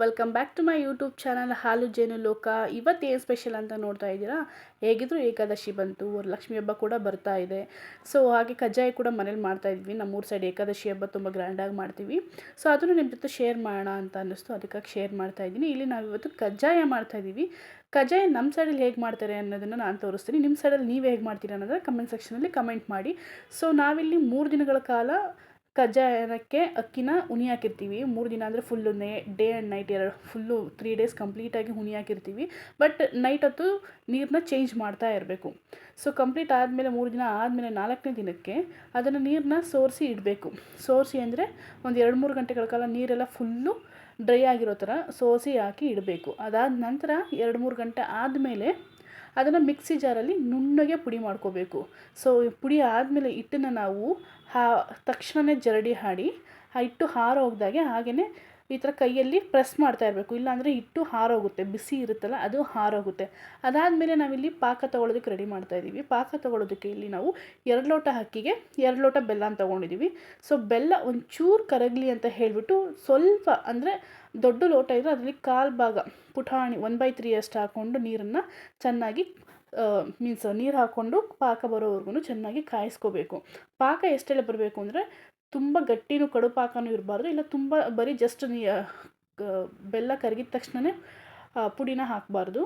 Welcome back to my YouTube channel Haalu Jenu ಲೋಕ. ಇವತ್ತು ಏನು ಸ್ಪೆಷಲ್ ಅಂತ ನೋಡ್ತಾ ಇದ್ದೀರಾ. ಹೇಗಿದ್ರು ಏಕಾದಶಿ ಬಂತು, ವರಲಕ್ಷ್ಮಿ ಹಬ್ಬ ಕೂಡ ಬರ್ತಾ ಇದೆ. ಸೊ ಹಾಗೆ ಕಜ್ಜಾಯ ಕೂಡ ಮನೇಲಿ ಮಾಡ್ತಾ ಇದ್ವಿ. ನಮ್ಮೂರ ಸೈಡ್ ಏಕಾದಶಿ ಹಬ್ಬ ತುಂಬ ಗ್ರ್ಯಾಂಡಾಗಿ ಮಾಡ್ತೀವಿ. ಸೊ ಅದನ್ನು ನಿಮ್ಮ ಜೊತೆ ಶೇರ್ ಮಾಡೋಣ ಅಂತ ಅನ್ನಿಸ್ತು, ಅದಕ್ಕಾಗಿ ಶೇರ್ ಮಾಡ್ತಾ ಇದ್ದೀನಿ. ಇಲ್ಲಿ ನಾವು ಇವತ್ತು ಕಜ್ಜಾಯ ಮಾಡ್ತಾ ಇದ್ದೀವಿ. ಕಜ್ಜಾಯ ನಮ್ಮ ಸೈಡಲ್ಲಿ ಹೇಗೆ ಮಾಡ್ತಾರೆ ಅನ್ನೋದನ್ನು ನಾನು ತೋರಿಸ್ತೀನಿ. ನಿಮ್ಮ ಸೈಡಲ್ಲಿ ನೀವು ಹೇಗೆ ಮಾಡ್ತೀರಾ ಅನ್ನೋದನ್ನ ಕಮೆಂಟ್ ಸೆಕ್ಷನಲ್ಲಿ ಕಮೆಂಟ್ ಮಾಡಿ. ಸೊ ನಾವಿಲ್ಲಿ 3 ದಿನಗಳ ಕಾಲ ಕಜ್ಜಾಯಕ್ಕೆ ಅಕ್ಕಿನ ಹುನಿ ಹಾಕಿರ್ತೀವಿ. 3 ದಿನ ಅಂದರೆ full day and night full 3 days ಕಂಪ್ಲೀಟಾಗಿ ಹುನಿ ಹಾಕಿರ್ತೀವಿ. ಬಟ್ ನೈಟ್ ಹೊತ್ತು ನೀರನ್ನ ಚೇಂಜ್ ಮಾಡ್ತಾ ಇರಬೇಕು. ಸೊ ಕಂಪ್ಲೀಟ್ ಆದಮೇಲೆ 3 ದಿನ ಆದಮೇಲೆ 4ನೇ ದಿನಕ್ಕೆ ಅದನ್ನು ನೀರನ್ನ ಸೋರಿಸಿ ಇಡಬೇಕು. ಸೋರಿಸಿ ಅಂದರೆ ಒಂದು 2-3 ಗಂಟೆಗಳ ಕಾಲ ನೀರೆಲ್ಲ ಫುಲ್ಲು ಡ್ರೈ ಆಗಿರೋ ಥರ ಸೋಸಿ ಹಾಕಿ ಇಡಬೇಕು. ಅದಾದ ನಂತರ 2-3 ಗಂಟೆ ಆದಮೇಲೆ ಅದನ್ನು ಮಿಕ್ಸಿ ಜಾರಲ್ಲಿ ನುಣ್ಣಗೆ ಪುಡಿ ಮಾಡ್ಕೋಬೇಕು. ಸೊ ಪುಡಿ ಆದಮೇಲೆ ಹಿಟ್ಟನ್ನು ನಾವು ತಕ್ಷಣವೇ ಜರಡಿ ಹಾಡಿ ಆ ಹಿಟ್ಟು ಹಾರೋಗ್ದಾಗೆ ಹಾಗೆಯೇ ಈ ಥರ ಕೈಯಲ್ಲಿ ಪ್ರೆಸ್ ಮಾಡ್ತಾ ಇರಬೇಕು. ಇಲ್ಲಾಂದರೆ ಹಿಟ್ಟು ಹಾರೋಗುತ್ತೆ, ಬಿಸಿ ಇರುತ್ತಲ್ಲ ಅದು ಹಾರೋಗುತ್ತೆ. ಅದಾದಮೇಲೆ ನಾವಿಲ್ಲಿ ಪಾಕ ತೊಗೊಳೋದಕ್ಕೆ ರೆಡಿ ಮಾಡ್ತಾಯಿದ್ದೀವಿ. ಪಾಕ ತೊಗೊಳೋದಕ್ಕೆ ಇಲ್ಲಿ ನಾವು 2 ಲೋಟ ಅಕ್ಕಿಗೆ 2 ಲೋಟ ಬೆಲ್ಲ ತೊಗೊಂಡಿದ್ದೀವಿ. ಸೊ ಬೆಲ್ಲ ಒಂಚೂರು ಕರಗಲಿ ಅಂತ ಹೇಳಿಬಿಟ್ಟು ಸ್ವಲ್ಪ ಅಂದರೆ ದೊಡ್ಡ ಲೋಟ ಇದ್ದರೆ ಅದರಲ್ಲಿ 1/4 ಭಾಗ ಪುಟಾಣಿ 1/3 ಅಷ್ಟು ಹಾಕ್ಕೊಂಡು ನೀರನ್ನು ಚೆನ್ನಾಗಿ ನೀರು ಹಾಕ್ಕೊಂಡು ಪಾಕ ಬರೋವರೆಗೂ ಚೆನ್ನಾಗಿ ಕಾಯಿಸ್ಕೋಬೇಕು. ಪಾಕ ಎಷ್ಟೆಲ್ಲ ಬರಬೇಕು ಅಂದರೆ ತುಂಬ ಗಟ್ಟಿನೂ ಕಡು ಪಾಕನೂ ಇರಬಾರ್ದು, ಇಲ್ಲ ತುಂಬ ಬರೀ ಜಸ್ಟ್ ಬೆಲ್ಲ ಕರಗಿದ ತಕ್ಷಣವೇ ಪುಡಿನ ಹಾಕಬಾರ್ದು.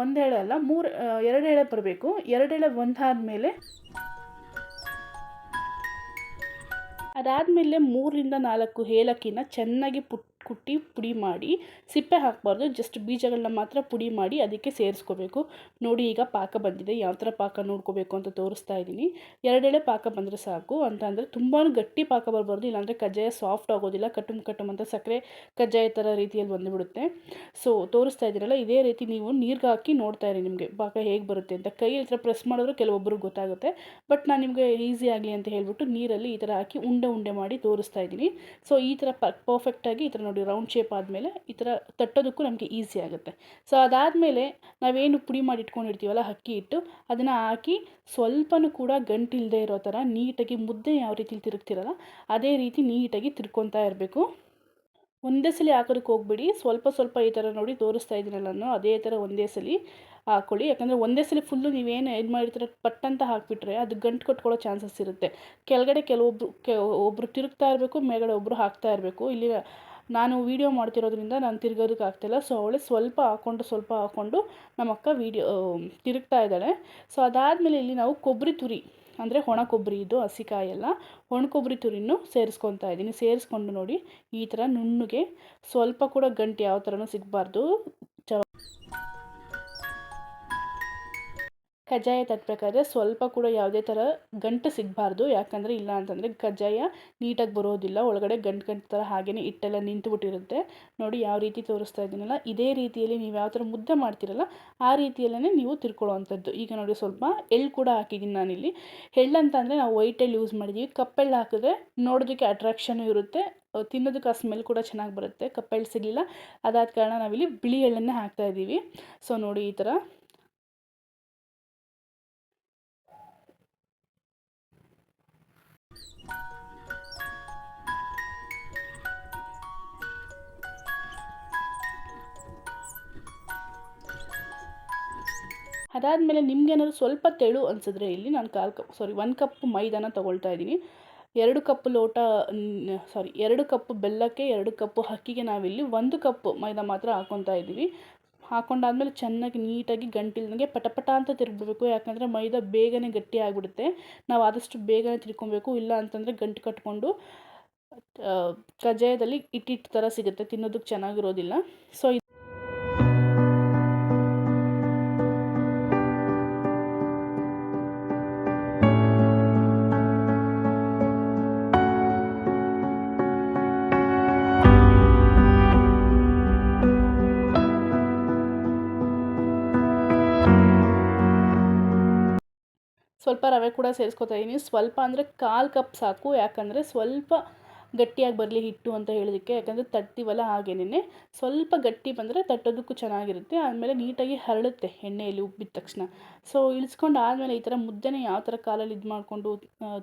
ಒಂದು ಎಳೆ ಅಲ್ಲ 2 ಎಳೆ ಬರಬೇಕು. 2 ಎಳೆ ಒಂದಾದಮೇಲೆ ಅದಾದಮೇಲೆ 3-4 ಏಲಕ್ಕಿನ ಚೆನ್ನಾಗಿ ಕುಟ್ಟಿ ಪುಡಿ ಮಾಡಿ, ಸಿಪ್ಪೆ ಹಾಕಬಾರ್ದು, ಜಸ್ಟ್ ಬೀಜಗಳನ್ನ ಮಾತ್ರ ಪುಡಿ ಮಾಡಿ ಅದಕ್ಕೆ ಸೇರಿಸ್ಕೋಬೇಕು. ನೋಡಿ ಈಗ ಪಾಕ ಬಂದಿದೆ. ಯಾವ ಥರ ಪಾಕ ನೋಡ್ಕೋಬೇಕು ಅಂತ ತೋರಿಸ್ತಾ ಇದ್ದೀನಿ. 2 ಎಳೆ ಪಾಕ ಬಂದರೆ ಸಾಕು. ಅಂದರೆ ತುಂಬಾ ಗಟ್ಟಿ ಪಾಕ ಬರಬಾರ್ದು, ಇಲ್ಲಾಂದರೆ ಕಜ್ಜಾಯ ಸಾಫ್ಟ್ ಆಗೋದಿಲ್ಲ, ಕಟ್ಟುಮ್ ಅಂತ ಸಕ್ಕರೆ ಕಜ್ಜಾಯ ಥರ ರೀತಿಯಲ್ಲಿ ಬಂದುಬಿಡುತ್ತೆ. ಸೊ ತೋರಿಸ್ತಾ ಇದ್ದೀರಲ್ಲ, ಇದೇ ರೀತಿ ನೀವು ನೀರಿಗೆ ಹಾಕಿ ನೋಡ್ತಾ ಇರಿ ನಿಮಗೆ ಪಾಕ ಹೇಗೆ ಬರುತ್ತೆ ಅಂತ. ಕೈ ಈ ಥರ ಪ್ರೆಸ್ ಮಾಡಿದ್ರೆ ಕೆಲವೊಬ್ಬರಿಗೆ ಗೊತ್ತಾಗುತ್ತೆ, ಬಟ್ ನಾನು ನಿಮಗೆ ಈಸಿ ಆಗಲಿ ಅಂತ ಹೇಳ್ಬಿಟ್ಟು ನೀರಲ್ಲಿ ಈ ಥರ ಹಾಕಿ ಉಂಡೆ ಮಾಡಿ ತೋರಿಸ್ತಾ ಇದ್ದೀನಿ. ಸೊ ಈ ಥರ ಪರ್ಫೆಕ್ಟಾಗಿ ಈ ಥರ ನೋಡಿ ರೌಂಡ್ ಶೇಪ್ ಆದಮೇಲೆ ಈ ಥರ ತಟ್ಟೋದಕ್ಕೂ ನಮಗೆ ಈಸಿ ಆಗುತ್ತೆ. ಸೊ ಅದಾದಮೇಲೆ ನಾವೇನು ಪುಡಿ ಮಾಡಿ ಇಟ್ಕೊಂಡಿರ್ತೀವಲ್ಲ ಅಕ್ಕಿ ಹಿಟ್ಟು, ಅದನ್ನು ಹಾಕಿ ಸ್ವಲ್ಪನೂ ಕೂಡ ಗಂಟಿಲ್ಲದೆ ಇರೋ ಥರ ನೀಟಾಗಿ ಮುದ್ದೆ ಯಾವ ರೀತಿ ತಿರುಗ್ತಿರಲ್ಲ ಅದೇ ರೀತಿ ನೀಟಾಗಿ ತಿರ್ಕೊತಾ ಇರಬೇಕು. ಒಂದೇ ಸಲ ಹಾಕೋದಕ್ಕೆ ಹೋಗ್ಬಿಡಿ, ಸ್ವಲ್ಪ ಈ ಥರ ನೋಡಿ ತೋರಿಸ್ತಾ ಇದ್ದೀನಲ್ಲ ನಾನು ಅದೇ ಥರ ಒಂದೇ ಸಲ ಹಾಕ್ಕೊಳ್ಳಿ. ಯಾಕಂದರೆ ಒಂದೇ ಸಲ ಫುಲ್ಲು ನೀವೇನು ಇದು ಮಾಡಿರ್ತೀರ ಪಟ್ಟಂತ ಹಾಕಿಬಿಟ್ರೆ ಅದು ಗಂಟು ಕಟ್ಕೊಳ್ಳೋ ಚಾನ್ಸಸ್ ಇರುತ್ತೆ. ಕೆಳಗಡೆ ಒಬ್ಬರು ತಿರುಗ್ತಾ ಇರಬೇಕು, ಮೇಲ್ಗಡೆ ಒಬ್ಬರು ಹಾಕ್ತಾ ಇರಬೇಕು. ಇಲ್ಲಿ ನಾನು ವೀಡಿಯೋ ಮಾಡ್ತಿರೋದ್ರಿಂದ ನಾನು ತಿರ್ಗೋದಕ್ಕೆ ಆಗ್ತಾಯಿಲ್ಲ. ಸೊ ಅವಳೆ ಸ್ವಲ್ಪ ಹಾಕ್ಕೊಂಡು ನಮ್ಮ ಅಕ್ಕ ತಿರುಗ್ತಾ ಇದ್ದಾಳೆ. ಸೊ ಅದಾದಮೇಲೆ ಇಲ್ಲಿ ನಾವು ಕೊಬ್ಬರಿ ತುರಿ ಅಂದರೆ ಒಣ ಕೊಬ್ಬರಿ, ಇದು ಹಸಿಕಾಯಲ್ಲ, ಒಣ ಕೊಬ್ಬರಿ ತುರಿನೂ ಸೇರಿಸ್ಕೊತಾ ಇದ್ದೀನಿ. ಸೇರಿಸ್ಕೊಂಡು ನೋಡಿ ಈ ಥರ ನುಣ್ಣಗೆ, ಸ್ವಲ್ಪ ಕೂಡ ಗಂಟು ಯಾವ ಥರನೂ ಸಿಗಬಾರ್ದು. ಕಜ್ಜಾಯ ತಟ್ಟಬೇಕಾದ್ರೆ ಸ್ವಲ್ಪ ಕೂಡ ಯಾವುದೇ ಥರ ಗಂಟು ಸಿಗಬಾರ್ದು. ಯಾಕಂದರೆ ಇಲ್ಲ ಅಂತಂದರೆ ಕಜ್ಜಾಯ ನೀಟಾಗಿ ಬರೋದಿಲ್ಲ, ಒಳಗಡೆ ಗಂಟು ಥರ ಹಾಗೆಯೇ ಹಿಟ್ಟೆಲ್ಲ ನಿಂತುಬಿಟ್ಟಿರುತ್ತೆ. ನೋಡಿ ಯಾವ ರೀತಿ ತೋರಿಸ್ತಾ ಇದ್ದೀನಲ್ಲ, ಇದೇ ರೀತಿಯಲ್ಲಿ ನೀವು ಯಾವ ಥರ ಮುದ್ದೆ ಮಾಡ್ತೀರಲ್ಲ ಆ ರೀತಿಯಲ್ಲೇ ನೀವು ತಿರ್ಕೊಳ್ಳೋ ಅಂಥದ್ದು. ಈಗ ನೋಡಿ ಸ್ವಲ್ಪ ಎಳ್ಳು ಕೂಡ ಹಾಕಿದ್ದೀನಿ ನಾನಿಲ್ಲಿ. ಎಳ್ಳು ಅಂತಂದರೆ ನಾವು ವೈಟ್ ಎಳ್ಳು ಯೂಸ್ ಮಾಡಿದ್ದೀವಿ. ಕಪ್ಪೆಳ್ಳು ಹಾಕಿದ್ರೆ ನೋಡೋದಕ್ಕೆ ಅಟ್ರಾಕ್ಷನು ಇರುತ್ತೆ, ತಿನ್ನೋದಕ್ಕೆ ಆ ಸ್ಮೆಲ್ ಕೂಡ ಚೆನ್ನಾಗಿ ಬರುತ್ತೆ. ಕಪ್ಪೆಳ್ಳು ಸಿಗಲಿಲ್ಲ, ಅದಾದ ಕಾರಣ ನಾವಿಲ್ಲಿ ಬಿಳಿ ಎಳ್ಳನ್ನೇ ಹಾಕ್ತಾಯಿದ್ದೀವಿ. ಸೊ ನೋಡಿ ಈ ಥರ ಅದಾದಮೇಲೆ ನಿಮಗೇನಾದ್ರು ಸ್ವಲ್ಪ ತೆಳು ಅನಿಸಿದ್ರೆ ಇಲ್ಲಿ ನಾನು 1 ಕಪ್ ಮೈದಾನ ತೊಗೊಳ್ತಾ ಇದ್ದೀನಿ. 2 ಕಪ್ ಬೆಲ್ಲಕ್ಕೆ 2 ಕಪ್ ಅಕ್ಕಿಗೆ ನಾವಿಲ್ಲಿ 1 ಕಪ್ ಮೈದಾ ಮಾತ್ರ ಹಾಕ್ಕೊತಾ ಇದ್ದೀವಿ. ಹಾಕ್ಕೊಂಡಾದ್ಮೇಲೆ ಚೆನ್ನಾಗಿ ನೀಟಾಗಿ ಗಂಟಿಲ್ದಂಗೆ ಪಟ ಅಂತ ತಿರುಗಬೇಕು. ಯಾಕಂದರೆ ಮೈದಾ ಬೇಗನೆ ಗಟ್ಟಿ ಆಗಿಬಿಡುತ್ತೆ. ನಾವು ಆದಷ್ಟು ಬೇಗನೆ ತಿರ್ಕೊಬೇಕು, ಇಲ್ಲ ಅಂತಂದರೆ ಗಂಟು ಕಟ್ಕೊಂಡು ಕಜ್ಜಾಯದಲ್ಲಿ ಹಿಟ್ಟು ಥರ ಸಿಗುತ್ತೆ, ತಿನ್ನೋದಕ್ಕೆ ಚೆನ್ನಾಗಿರೋದಿಲ್ಲ. ಸೊ ಸ್ವಲ್ಪ ರವೆ ಕೂಡ ಸೇರಿಸ್ಕೊತಾ ಇದ್ದೀನಿ. ಸ್ವಲ್ಪ ಅಂದರೆ 1/4 ಕಪ್ ಸಾಕು. ಯಾಕಂದರೆ ಸ್ವಲ್ಪ ಗಟ್ಟಿಯಾಗಿ ಬರಲಿ ಹಿಟ್ಟು ಅಂತ ಹೇಳೋದಕ್ಕೆ. ಯಾಕಂದರೆ ತಟ್ತೀವಲ್ಲ ಹಾಗೇನೆ ಸ್ವಲ್ಪ ಗಟ್ಟಿ ಬಂದರೆ ತಟ್ಟೋದಕ್ಕೂ ಚೆನ್ನಾಗಿರುತ್ತೆ. ಆಮೇಲೆ ನೀಟಾಗಿ ಹರಳುತ್ತೆ ಎಣ್ಣೆಯಲ್ಲಿ ಉಬ್ಬಿದ ತಕ್ಷಣ. ಸೊ ಇಳಿಸ್ಕೊಂಡು ಆದಮೇಲೆ ಈ ಥರ ಮುದ್ದೆನ ಯಾವ ಥರ ಕಾಲಲ್ಲಿ ಇದು ಮಾಡಿಕೊಂಡು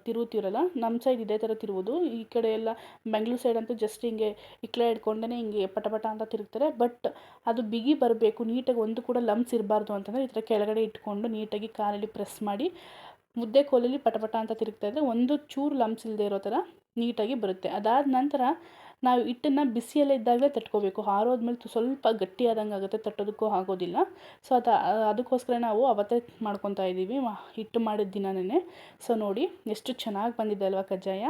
ತಿರುವುತ್ತೀರಲ್ಲ, ನಮ್ಮ ಸೈಡ್ ಇದೇ ಥರ ತಿರುವುದು. ಈ ಕಡೆ ಎಲ್ಲ ಬೆಂಗಳೂರು ಸೈಡ್ ಅಂತೂ ಜಸ್ಟ್ ಹಿಂಗೆ ಇಕ್ಲೆ ಹಿಡ್ಕೊಂಡೇ ಹಿಂಗೆ ಪಟ ಪಟ ಅಂತ ತಿರುಗ್ತಾರೆ. ಬಟ್ ಅದು ಬಿಗಿ ಬರಬೇಕು, ನೀಟಾಗಿ ಒಂದು ಕೂಡ ಲಮ್ಸ್ ಇರಬಾರ್ದು ಅಂತಂದರೆ ಈ ಥರ ಕೆಳಗಡೆ ಇಟ್ಕೊಂಡು ನೀಟಾಗಿ ಕಾಲಲ್ಲಿ ಪ್ರೆಸ್ ಮಾಡಿ ಮುದ್ದೆ ಕೋಲಲ್ಲಿ ಪಟ ಅಂತ ತಿರುಗ್ತಾಯಿದ್ರೆ ಒಂದು ಚೂರು ಲಮ್ಸ್ ಇಲ್ಲದೆ ಇರೋ ಥರ ನೀಟಾಗಿ ಬರುತ್ತೆ. ಅದಾದ ನಂತರ ನಾವು ಹಿಟ್ಟನ್ನು ಬಿಸಿಯಲ್ಲೇ ಇದ್ದಾಗಲೇ ತಟ್ಕೋಬೇಕು. ಆರೋದ್ಮೇಲೆ ಸ್ವಲ್ಪ ಗಟ್ಟಿಯಾದಂಗೆ ಆಗುತ್ತೆ, ತಟ್ಟೋದಕ್ಕೂ ಆಗೋದಿಲ್ಲ. ಸೊ ಅದಕ್ಕೋಸ್ಕರ ನಾವು ಅವತ್ತೇ ಮಾಡ್ಕೊತಾ ಇದ್ದೀವಿ ಹಿಟ್ಟು ಮಾಡಿದ ದಿನನೇ. ಸೊ ನೋಡಿ ಎಷ್ಟು ಚೆನ್ನಾಗಿ ಬಂದಿದೆ ಅಲ್ವಾ ಕಜ್ಜಾಯ.